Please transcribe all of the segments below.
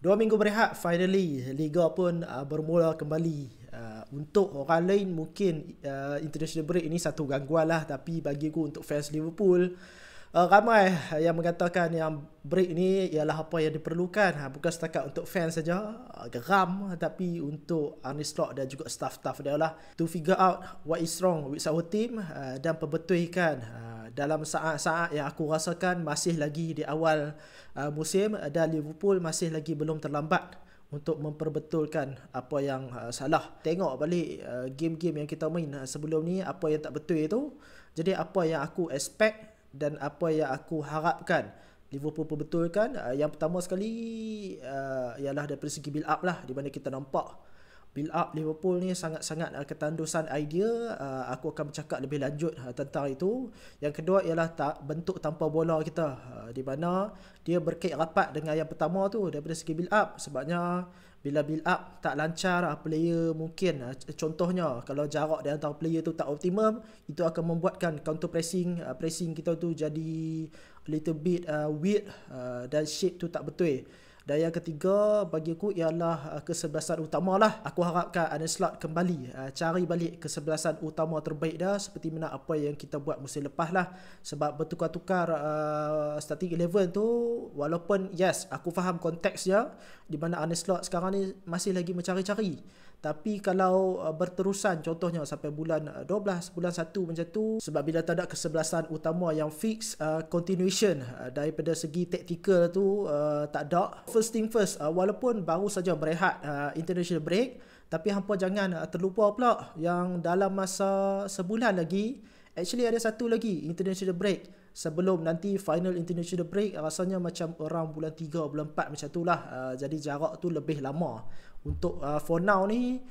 2 minggu berehat, finally Liga pun bermula kembali. Untuk orang lain mungkin international break ini satu gangguan lah, tapi bagi aku untuk fans Liverpool, ramai yang mengatakan yang break ni ialah apa yang diperlukan, bukan setakat untuk fans saja geram, tapi untuk Arne Slot dan juga staff-staff dia lah, to figure out what is wrong with our team dan perbetulkan dalam saat-saat yang aku rasakan masih lagi di awal musim, dan Liverpool masih lagi belum terlambat untuk memperbetulkan apa yang salah. Tengok balik game-game yang kita main sebelum ni, apa yang tak betul itu. Jadi apa yang aku expect dan apa yang aku harapkan Liverpool perbetulkan, yang pertama sekali ialah dari segi build up lah, di mana kita nampak build up Liverpool ni sangat-sangat ketandusan idea. Aku akan bercakap lebih lanjut tentang itu. Yang kedua ialah bentuk tanpa bola kita, di mana dia berkait rapat dengan yang pertama tu daripada segi build up. Sebabnya bila build up tak lancar, player mungkin contohnya kalau jarak di antara player tu tak optimum, itu akan membuatkan counter pressing kita tu jadi little bit weird, dan shape tu tak betul. Dan yang ketiga bagi aku ialah kesebelasan utama lah. Aku harapkan Arne Slot kembali cari balik kesebelasan utama terbaik dah, seperti mana apa yang kita buat musim lepas lah. Sebab bertukar-tukar starting 11 tu, walaupun yes aku faham konteksnya, di mana Arne Slot sekarang ni masih lagi mencari-cari, tapi kalau berterusan contohnya sampai bulan 12, bulan 1 macam tu, sebab bila tak ada kesebelasan utama yang fix, continuation daripada segi taktikal tu tak ada. First thing first, walaupun baru saja berehat international break, tapi hampa jangan terlupa pula yang dalam masa sebulan lagi, actually ada satu lagi international break sebelum nanti final international break. Rasanya macam around bulan 3, bulan 4 macam tu lah. Jadi jarak tu lebih lama. Untuk for now ni,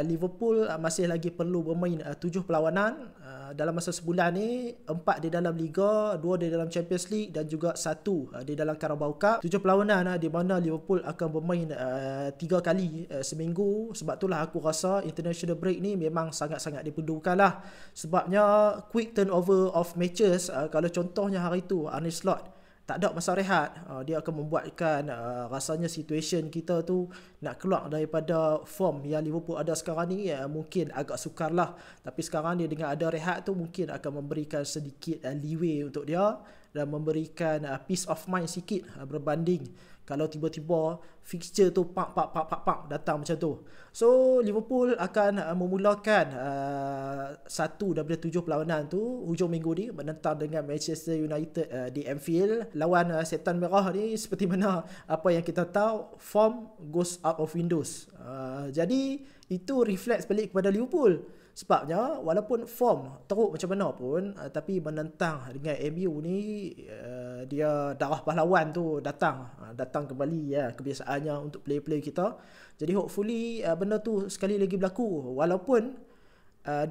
Liverpool masih lagi perlu bermain 7 perlawanan dalam masa sebulan ni. 4 di dalam Liga, 2 di dalam Champions League dan juga 1 di dalam Carabao Cup. 7 perlawanan di mana Liverpool akan bermain 3 kali seminggu. Sebab itulah aku rasa international break ni memang sangat-sangat diperlukan lah. Sebabnya quick turnover of matches. Kalau contohnya hari tu Arne Slot tak ada masa rehat, dia akan membuatkan rasanya situation kita tu nak keluar daripada form yang Liverpool ada sekarang ni mungkin agak sukar lah. Tapi sekarang dia dengan ada rehat tu mungkin akan memberikan sedikit leeway untuk dia dan memberikan peace of mind sikit, berbanding kalau tiba-tiba fixture tu pak datang macam tu. So Liverpool akan memulakan 1 daripada 7 perlawanan tu hujung minggu ni menentang dengan Manchester United di Anfield. Lawan Setan Merah ni, seperti mana apa yang kita tahu, form goes out of windows. Jadi itu reflect balik kepada Liverpool. Sebabnya walaupun form teruk macam mana pun, tapi menentang dengan MU ni, dia darah pahlawan tu datang kembali kebiasaannya untuk player-player kita. Jadi hopefully benda tu sekali lagi berlaku. Walaupun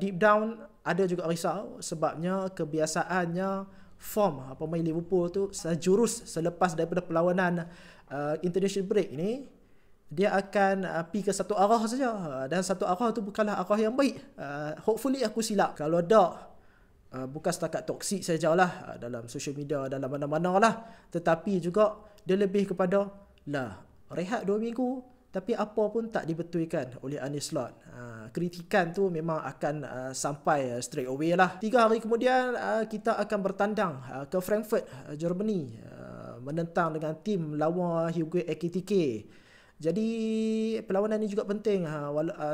deep down ada juga risau, sebabnya kebiasaannya form pemain Liverpool tu sejurus selepas daripada perlawanan international break ni, dia akan pergi ke satu arah saja, dan satu arah tu bukanlah arah yang baik. Hopefully aku silap. Kalau ada bukan setakat toksik sajalah dalam social media, dalam mana-mana lah, tetapi juga dia lebih kepada lah rehat 2 minggu tapi apa pun tak dibetulkan oleh Arne Slot. Kritikan tu memang akan sampai straight away lah. 3 hari kemudian kita akan bertandang ke Frankfurt, Germany, menentang dengan tim lawan Hugo Ekitike. Jadi perlawanan ni juga penting,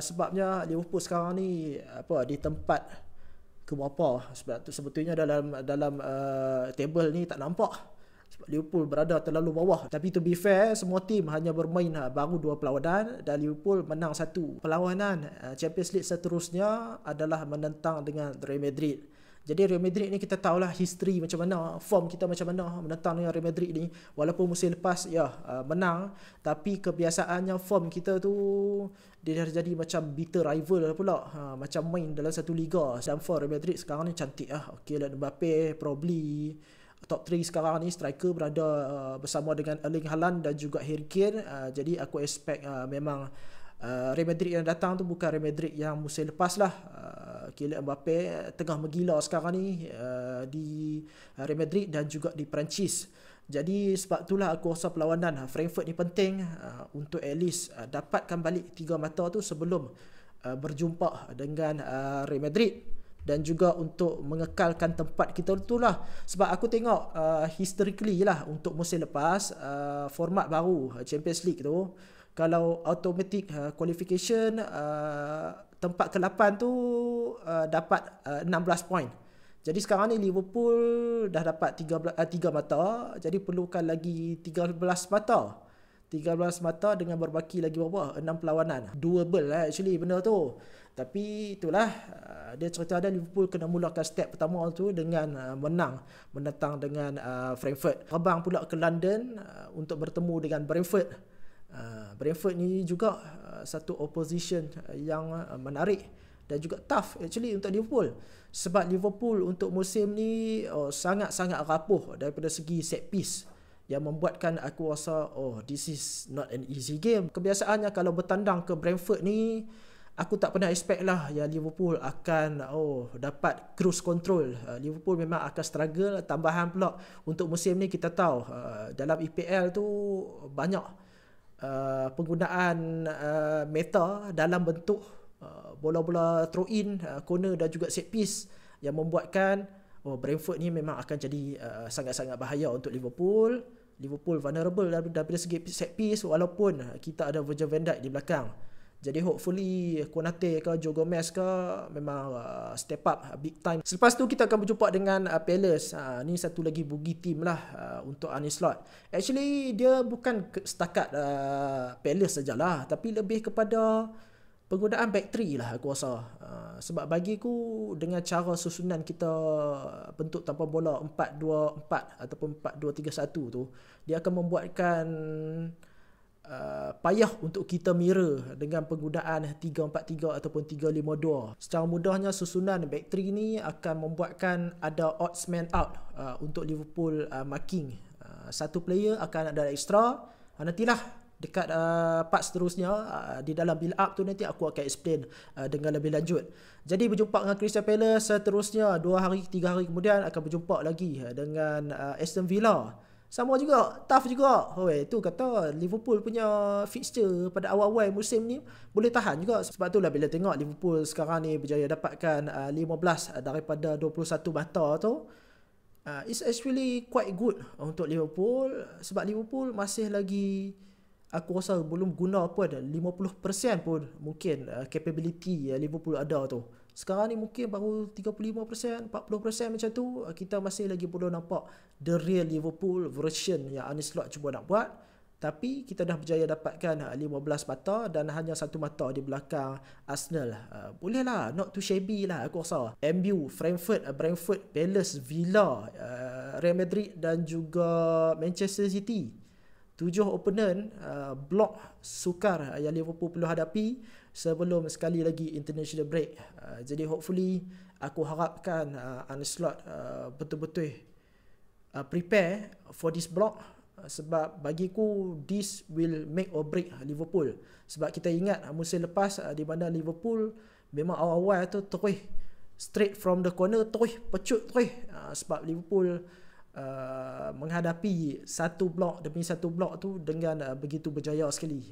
sebabnya Liverpool sekarang ni di tempat ke berapa. Sebab tu sebetulnya dalam table ni tak nampak, sebab Liverpool berada terlalu bawah. Tapi to be fair, semua tim hanya bermain baru 2 perlawanan dan Liverpool menang 1. Perlawanan Champions League seterusnya adalah menentang dengan Real Madrid. Jadi Real Madrid ni kita tahulah history macam mana, form kita macam mana menentang dengan Real Madrid ni. Walaupun musim lepas menang, tapi kebiasaannya form kita tu dia dah jadi macam bitter rival pula, macam main dalam satu liga. Dan for Real Madrid sekarang ni cantik Okay lah, Mbappe probably top 3 sekarang ni striker, berada bersama dengan Erling Haaland dan juga Harry Kane. Jadi aku expect memang Real Madrid yang datang tu bukan Real Madrid yang musim lepas lah. Kylian Mbappe tengah menggila sekarang ni di Real Madrid dan juga di Perancis. Jadi sebab itulah aku rasa perlawanan Frankfurt ni penting untuk at least dapatkan balik 3 mata tu sebelum berjumpa dengan Real Madrid, dan juga untuk mengekalkan tempat kita tu lah. Sebab aku tengok historically lah untuk musim lepas, format baru Champions League tu, kalau automatic qualification, tempat ke-8 tu dapat 16 poin. Jadi sekarang ni Liverpool dah dapat 3 mata, jadi perlukan lagi 13 mata. 13 mata dengan berbaki lagi berapa? 6 perlawanan. Doable lah actually benda tu. Tapi itulah, dia cerita ada Liverpool kena mulakan step pertama tu dengan menentang dengan Frankfurt. Terbang pula ke London untuk bertemu dengan Brentford. Brentford ni juga satu opposition yang menarik dan juga tough actually untuk Liverpool. Sebab Liverpool untuk musim ni sangat-sangat rapuh daripada segi set piece, yang membuatkan aku rasa this is not an easy game. Kebiasaannya kalau bertandang ke Brentford ni, aku tak pernah expect lah yang Liverpool akan dapat cruise control. Liverpool memang akan struggle. Tambahan pula untuk musim ni kita tahu dalam EPL tu banyak penggunaan meta dalam bentuk bola-bola throw in, corner dan juga set piece, yang membuatkan Brentford ni memang akan jadi sangat-sangat bahaya untuk Liverpool. Liverpool vulnerable daripada segi set piece, walaupun kita ada Virgil van Dijk di belakang. Jadi hopefully Konate ke Joe Gomez ke memang step up big time. Selepas tu kita akan berjumpa dengan Palace. Ni satu lagi boogie team lah untuk Arne Slot. Actually dia bukan setakat Palace sajalah, tapi lebih kepada penggunaan back three lah aku rasa. Sebab bagiku dengan cara susunan kita bentuk tanpa bola 4-2-4 ataupun 4-2-3-1 tu, dia akan membuatkan payah untuk kita mirror dengan penggunaan 3-4-3 ataupun 3-5-2. Secara mudahnya susunan back three ni akan membuatkan ada odds man out untuk Liverpool marking. Satu player akan ada extra. Nantilah dekat part seterusnya di dalam build up tu nanti aku akan explain dengan lebih lanjut. Jadi berjumpa dengan Crystal Palace seterusnya 2-3 hari kemudian akan berjumpa lagi dengan Aston Villa. Sama juga, tough juga. Tu kata Liverpool punya fixture pada awal-awal musim ni boleh tahan juga. Sebab itulah bila tengok Liverpool sekarang ni berjaya dapatkan 15 daripada 21 mata tu, it's actually quite good untuk Liverpool. Sebab Liverpool masih lagi, aku rasa belum guna pun 50% pun mungkin capability Liverpool ada tu. Sekarang ni mungkin baru 35%, 40% macam tu. Kita masih lagi belum nampak the real Liverpool version yang Arne Slot cuba nak buat. Tapi kita dah berjaya dapatkan 15 mata dan hanya 1 mata di belakang Arsenal. Boleh lah, not too shabby lah aku rasa. MU, Frankfurt, Brentford, Palace, Villa, Real Madrid dan juga Manchester City. 7 opponent blok sukar yang Liverpool perlu hadapi sebelum sekali lagi international break. Jadi hopefully aku harapkan Arne Slot betul-betul prepare for this block, sebab bagiku this will make or break Liverpool. Sebab kita ingat musim lepas di mana Liverpool memang awal-awal tu terus straight from the corner terus pecut terus, sebab Liverpool menghadapi satu blok demi satu blok tu dengan begitu berjaya sekali.